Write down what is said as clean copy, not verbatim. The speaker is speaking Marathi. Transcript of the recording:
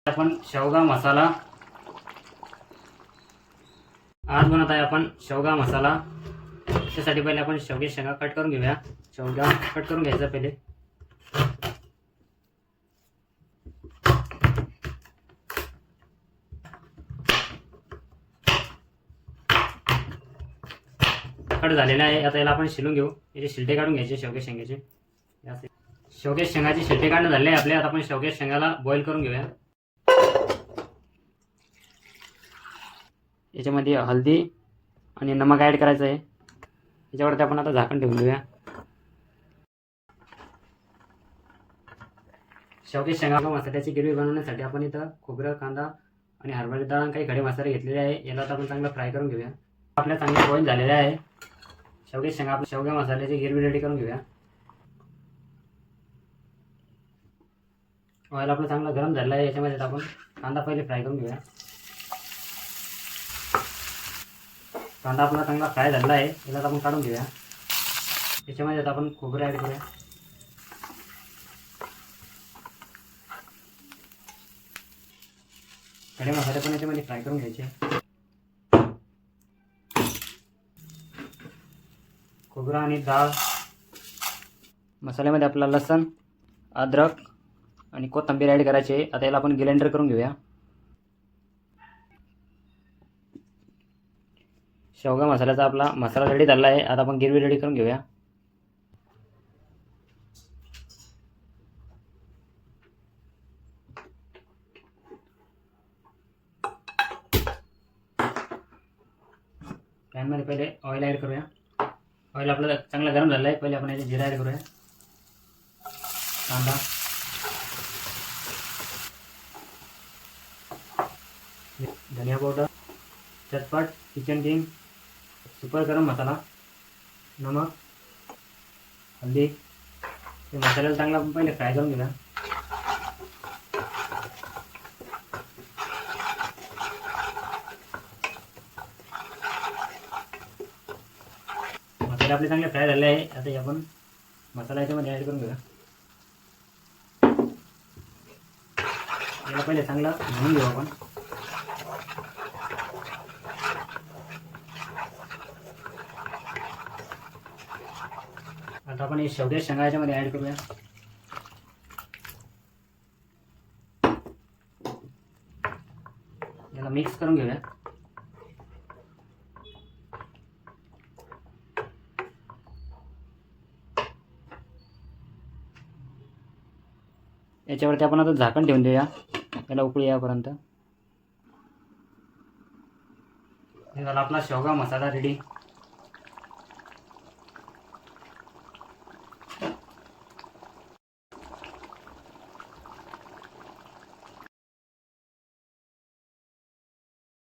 आपण शेवगा मसाला आज बनवत आहे आपण शेवगा मसाला। त्यासाठी पहिले आपण शेवग्याच्या शेंगा कट करून घेऊया। शेवगा कट करून घ्यायचा पहिले। कट झालेला आहे। आता याला आपण शिलून घेऊ। याचे शिलटे काढून घ्यायचे शेवग्याच्या शेंगाचे। शेवग्याच्या शेंगाची शिलटे काढणं झाले आपले। आता आपण शेवग्याच्या शेंगाला बॉईल करून घेऊया। याच्यामध्ये हळदी आणि नमक ॲड करायचं आहे। याच्यावरती आपण आता झाकण ठेवून देऊया। शेवग्याच्या शेंगा मसाल्याची ग्रेव्ही बनवण्यासाठी आपण इथं खोबरं, कांदा आणि हरभरा डाळ आणि काही खडे मसाले घेतलेले आहे। याला आता आपण चांगलं फ्राय करून घेऊया। आपल्या चांगलं बॉईल झालेलं आहे। शेवग्याच्या शेंगा आपण शेवगा मसाल्याची ग्रेव्ही रेडी करून घेऊया। ऑइल आपलं चांगलं गरम झालं आहे। याच्यामध्ये आपण कांदा पहिले फ्राय करून घेऊया। कांदा आपला चांगला फ्राय झाला आहे। याला आपण काढून घेऊया। याच्यामध्ये आपण खोबरं ॲड करूया। खडे मसाले पण याच्यामध्ये फ्राय करून घ्यायचे। खोबरं आणि डाळ, मसाल्यामध्ये आपला लसूण, अद्रक आणि कोथिंबीर ॲड करायचे। आता याला आपण ग्राइंडर करून घेऊया। शेवगा मसाल्याचा आपला मसाला रेडी झाला आहे। आता आपण ग्रेव्ही रेडी करून घेऊया। पॅनमध्ये पहिले ऑइल ॲड करूया। ऑइल आपलं चांगलं गरम झालं आहे। पहिले आपण याचे जिरा ॲड करूया। कांदा, धनिया पावडर, चटपट किचन किंग सुपर गरम मसाला, नमक, हल्दी। हे मसाल्याला चांगला आपण पहिले फ्राय करून घेऊया। मसाले आपले चांगले फ्राय झाले आहे। आता आपण मसाला याच्यामध्ये ॲड करून घेऊया। याला पहिले चांगलं भरून घेऊ आपण। आता आपण हे शेवग्याच्या शेंगा याच्यामध्ये ॲड करूया। याला मिक्स करून घेऊया। याच्यावरती आपण आता झाकण ठेवून देऊया। याला उकळी यापर्यंत। हे झाला आपला शेवगा मसाला रेडी।